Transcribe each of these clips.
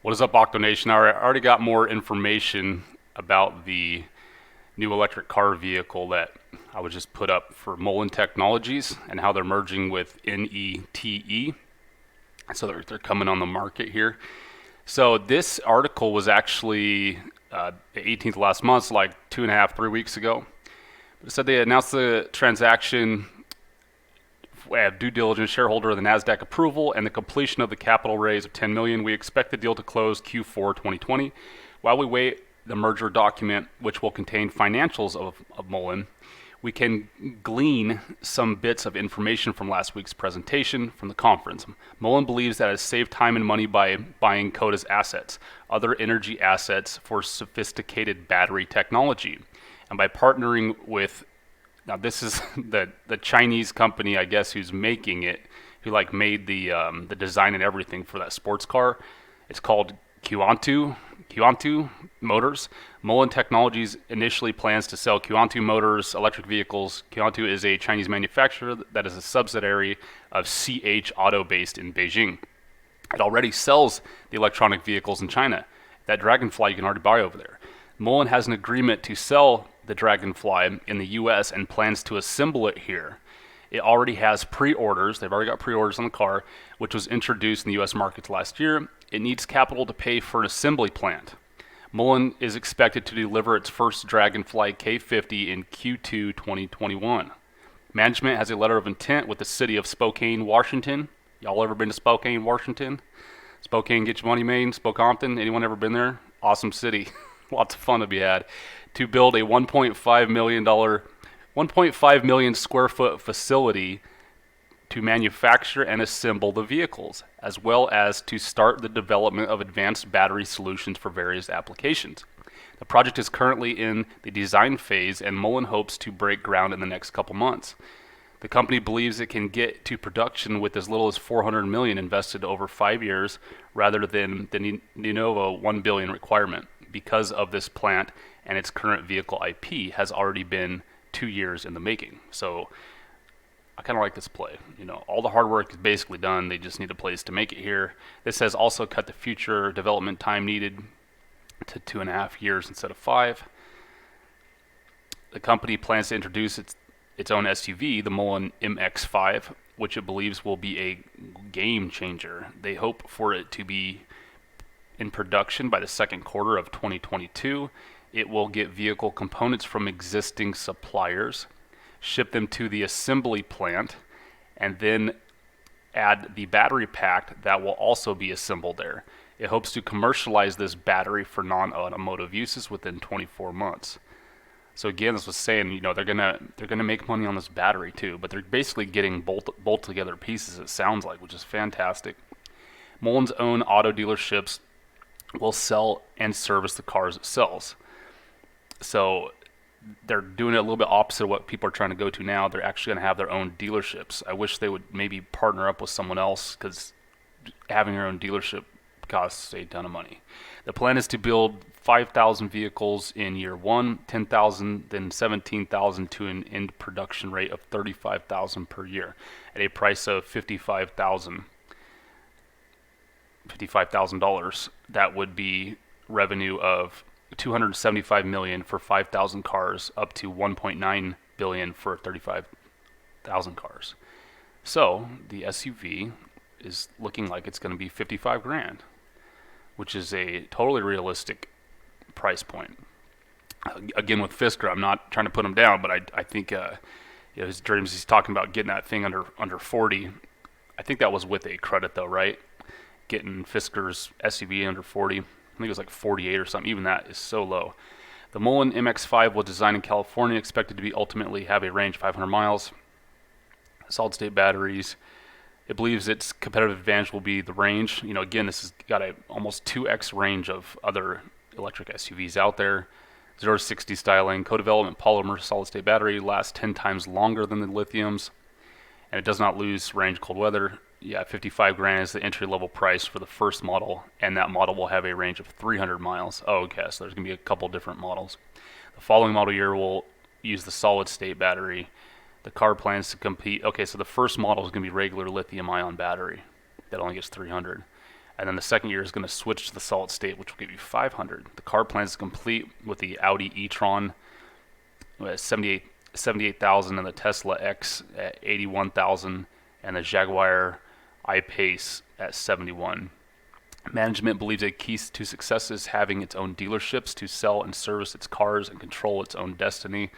What is up, Octonation? I already got more information about the new electric car vehicle that I was just put up for Mullen Technologies and how they're merging with NETE. So they're coming on the market here. So this article was actually the 18th last month, so like 2.5, 3 weeks ago. It said they announced the transaction. We have due diligence, shareholder of the NASDAQ approval, and the completion of the capital raise of $10 million. We expect the deal to close Q4 2020. While we wait the merger document, which will contain financials of Mullen, we can glean some bits of information from last week's presentation from the conference. Mullen believes that it has saved time and money by buying Coda's assets, other energy assets for sophisticated battery technology, and by partnering with. Now this is the Chinese company, I guess, who's making it, who like made the design and everything for that sports car. It's called Quantu Motors. Mullen Technologies initially plans to sell Quantu Motors electric vehicles. Quantu is a Chinese manufacturer that is a subsidiary of CH Auto based in Beijing. It already sells the electronic vehicles in China. That Dragonfly you can already buy over there. Mullen has an agreement to sell the Dragonfly in the US and plans to assemble it here. It already has pre-orders. They've already got pre-orders on the car, which was introduced in the US markets last year. It needs capital to pay for an assembly plant. Mullen is expected to deliver its first Dragonfly K50 in Q2 2021. Management has a letter of intent with the city of Spokane, Washington. Y'all ever been to Spokane, Washington? Spokane, get your money made. Spokampton, anyone ever been there? Awesome city. Lots of fun to be had. To build a $1.5 million square foot facility to manufacture and assemble the vehicles, as well as to start the development of advanced battery solutions for various applications. The project is currently in the design phase, and Mullen hopes to break ground in the next couple months. The company believes it can get to production with as little as $400 million invested over 5 years, rather than the Lenovo $1 billion requirement, because of this plant and its current vehicle IP has already been 2 years in the making. So I kind of like this play. You know, all the hard work is basically done. They just need a place to make it here. This has also cut the future development time needed to 2.5 years instead of 5. The company plans to introduce its own SUV, the Mullen MX-5, which it believes will be a game changer. They hope for it to be in production by the second quarter of 2022. It will get vehicle components from existing suppliers, ship them to the assembly plant, and then add the battery pack that will also be assembled there. It hopes to commercialize this battery for non-automotive uses within 24 months. So again, this was saying, you know, they're gonna make money on this battery too, but they're basically getting bolt together pieces, it sounds like, which is fantastic. Mullen's own auto dealerships will sell and service the cars it sells. So they're doing it a little bit opposite of what people are trying to go to now. They're actually going to have their own dealerships. I wish they would maybe partner up with someone else, because having your own dealership costs a ton of money. The plan is to build 5,000 vehicles in year 1, 10,000, then 17,000 to an end production rate of 35,000 per year at a price of $55,000. That would be revenue of $275 million for 5,000 cars, up to $1.9 billion for 35,000 cars. So the SUV is looking like it's going to be 55 grand, which is a totally realistic price point. Again, with Fisker, I'm not trying to put him down, but I think his dreams, he's talking about getting that thing under 40. I think that was with a credit though, right? Getting Fisker's SUV under 40. I think it was like 48 or something. Even that is so low. The Mullen MX-5 was designed in California, expected to be ultimately have a range of 500 miles. Solid state batteries. It believes its competitive advantage will be the range. You know, again, this has got a almost 2x range of other electric SUVs out there. 0 to 60 styling, co-development polymer solid state battery, lasts 10 times longer than the lithiums, and it does not lose range cold weather. Yeah, 55 grand is the entry level price for the first model, and that model will have a range of 300 miles. Oh, okay, so there's going to be a couple different models. The following model year will use the solid state battery. The car plans to compete. Okay, so the first model is going to be regular lithium ion battery that only gets 300. And then the second year is going to switch to the solid state, which will give you 500. The car plan is complete with the Audi e-tron at 78,000 and the Tesla X at 81,000 and the Jaguar I-Pace at 71. Management believes a key to success is having its own dealerships to sell and service its cars and control its own destiny.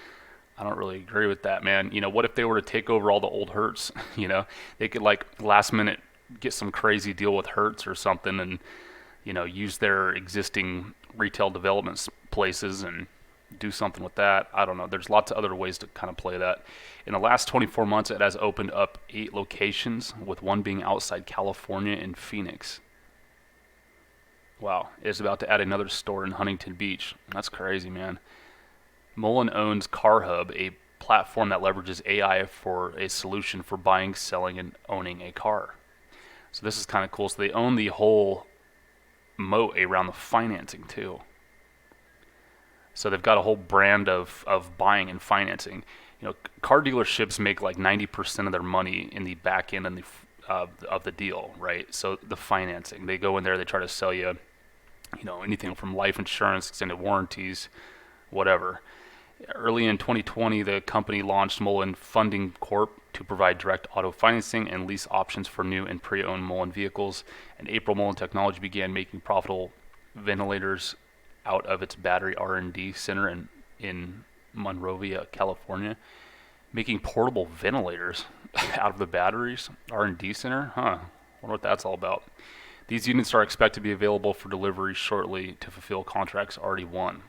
I don't really agree with that, man. What if they were to take over all the old Hertz? They could like last minute get some crazy deal with Hertz or something and, use their existing retail development places and do something with that. I don't know. There's lots of other ways to kind of play that. In the last 24 months, it has opened up 8 locations, with one being outside California in Phoenix. Wow. It's about to add another store in Huntington Beach. That's crazy, man. Mullen owns CarHub, a platform that leverages AI for a solution for buying, selling, and owning a car. So this is kind of cool. So they own the whole moat around the financing too. So they've got a whole brand of buying and financing. Car dealerships make like 90% of their money in the back end and of the deal, right? So the financing, they go in there, they try to sell you, anything from life insurance, extended warranties, whatever. Early in 2020, the company launched Mullen Funding Corp to provide direct auto financing and lease options for new and pre-owned Mullen vehicles. In April, Mullen Technology began making profitable ventilators out of its battery R&D center in Monrovia, California. Making portable ventilators out of the batteries R&D center? Wonder what that's all about. These units are expected to be available for delivery shortly to fulfill contracts already won.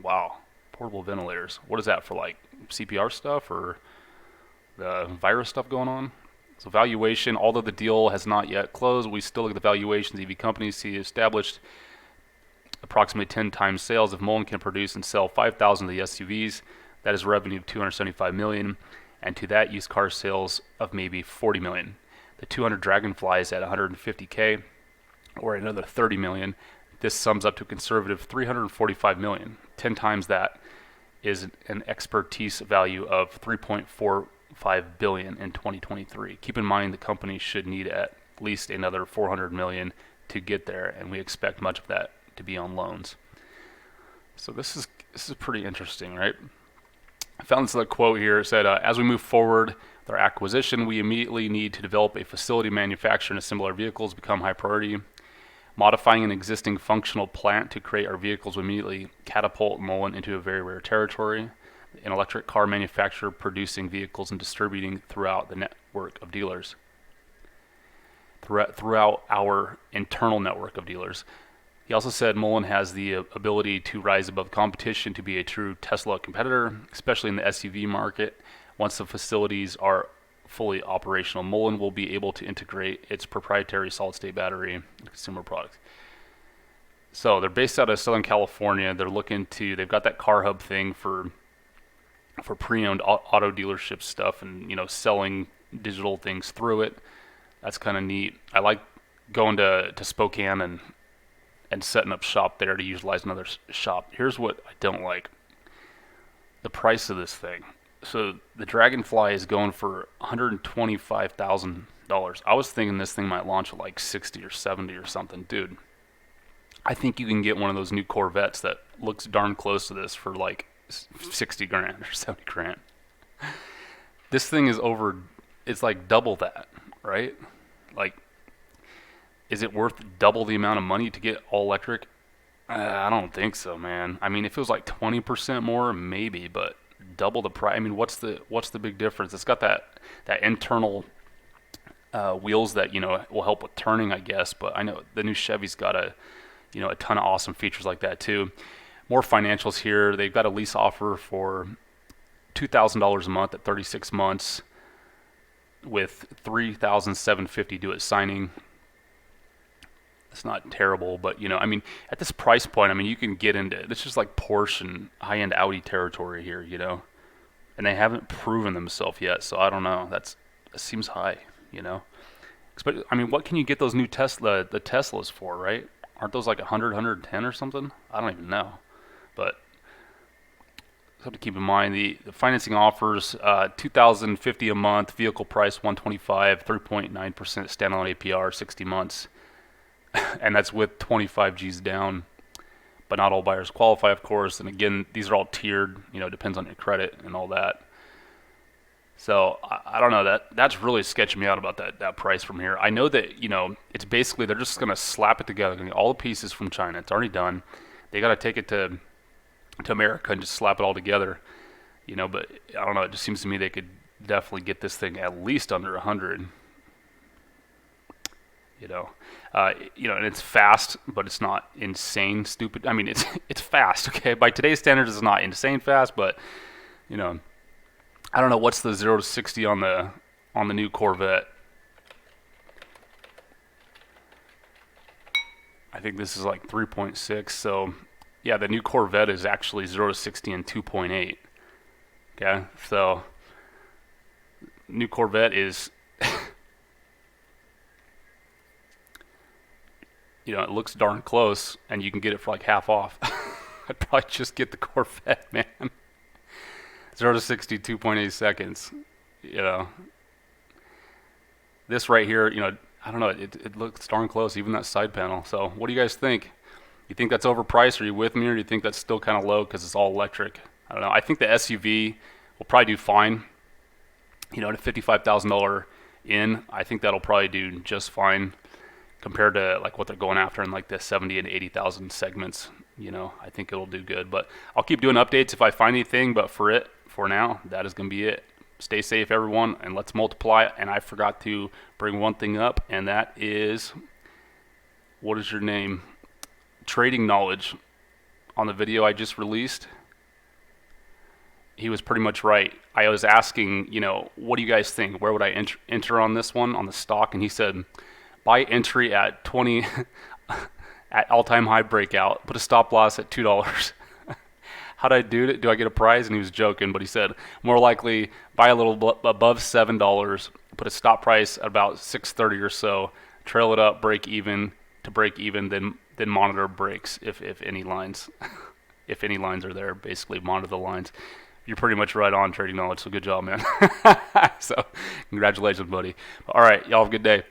Wow. Portable ventilators. What is that for, like CPR stuff or the virus stuff going on? So valuation, although the deal has not yet closed, we still look at the valuations. EV companies see established approximately 10 times sales. If Mullen can produce and sell 5,000 of the SUVs, that is revenue of $275 million, and to that used car sales of maybe $40 million. The 200 Dragonflies at $150K or another $30 million. This sums up to a conservative $345 million. 10 times that is an expertise value of $3.45 billion in 2023. Keep in mind the company should need at least another $400 million to get there, and we expect much of that to be on loans. So this is pretty interesting, right? I found this other quote here. It said, as we move forward with our acquisition, we immediately need to develop a facility manufacture and assemble our vehicles, become high priority. Modifying an existing functional plant to create our vehicles will immediately catapult Mullen into a very rare territory. An electric car manufacturer producing vehicles and distributing throughout the network of dealers. Throughout our internal network of dealers. He also said Mullen has the ability to rise above competition to be a true Tesla competitor, especially in the SUV market. Once the facilities are fully operational, Mullen will be able to integrate its proprietary solid-state battery and consumer products. So they're based out of Southern California. They've got that CarHub thing for pre-owned auto dealership stuff and selling digital things through it. That's kind of neat. I like going to Spokane and setting up shop there to utilize another shop. Here's what I don't like. The price of this thing. So the Dragonfly is going for $125,000. I was thinking this thing might launch at like 60 or 70 or something. Dude, I think you can get one of those new Corvettes that looks darn close to this for like 60 grand or 70 grand. This thing is it's like double that, right? Like, is it worth double the amount of money to get all electric? I don't think so, man. I mean, if it was like 20% more, maybe, but double the price. I mean, what's the big difference? It's got that internal wheels that will help with turning, I guess. But I know the new Chevy's got a ton of awesome features like that too. More financials here. They've got a lease offer for $2,000 a month at 36 months, with $3,750 due at signing. It's not terrible, but I mean, at this price point, I mean, you can get into this is like Porsche and high-end Audi territory here, and they haven't proven themselves yet. So I don't know. That seems high, But I mean, what can you get those new the Teslas for, right? Aren't those like 100, 110 or something? I don't even know, but have to keep in mind the financing offers $2,050 a month, vehicle price $125, 3.9% standalone APR, 60 months. and that's with 25 G's down. But not all buyers qualify, of course. And again, these are all tiered. You know, it depends on your credit and all that. So I don't know, that's really sketching me out about that price from here. I know that, you know, it's basically they're just gonna slap it together, gonna get all the pieces from China. It's already done. They gotta take it to America and just slap it all together. You know, but I don't know. It just seems to me they could definitely get this thing at least under 100. You know, and it's fast, but it's not insane stupid. I mean, it's fast. Okay, by today's standards, it's not insane fast, but you know. I don't know what's the 0 to 60 on the new Corvette. I think this is like 3.6. So yeah, the new Corvette is actually 0 to 60 in 2.8. Okay, so new Corvette is, you know, it looks darn close, and you can get it for like half off. I'd probably just get the Corvette, man. 0 to 60, 2.8 seconds. You know, this right here, you know, I don't know, it looks darn close, even that side panel. So what do you guys think? You think that's overpriced? Are you with me, or do you think that's still kind of low because it's all electric? I don't know. I think the SUV will probably do fine. You know, at a $55,000 in, I think that'll probably do just fine compared to like what they're going after in like the 70 and 80,000 segments. You know, I think it'll do good, but I'll keep doing updates if I find anything. But for now, that is going to be it. Stay safe, everyone, and let's multiply. And I forgot to bring one thing up, and that is, what is your name? Trading Knowledge. On the video I just released, he was pretty much right. I was asking, you know, what do you guys think? Where would I enter on this one, on the stock? And he said, buy entry at 20 at all-time high breakout, put a stop loss at $2. How'd I do it? Do I get a prize? And he was joking, but he said, more likely buy a little above $7, put a stop price at about $6.30 or so, trail it up, break even, then monitor breaks if any lines, if any lines are there, basically monitor the lines. You're pretty much right on, Trading Knowledge, so good job, man. So congratulations, buddy. All right, y'all have a good day.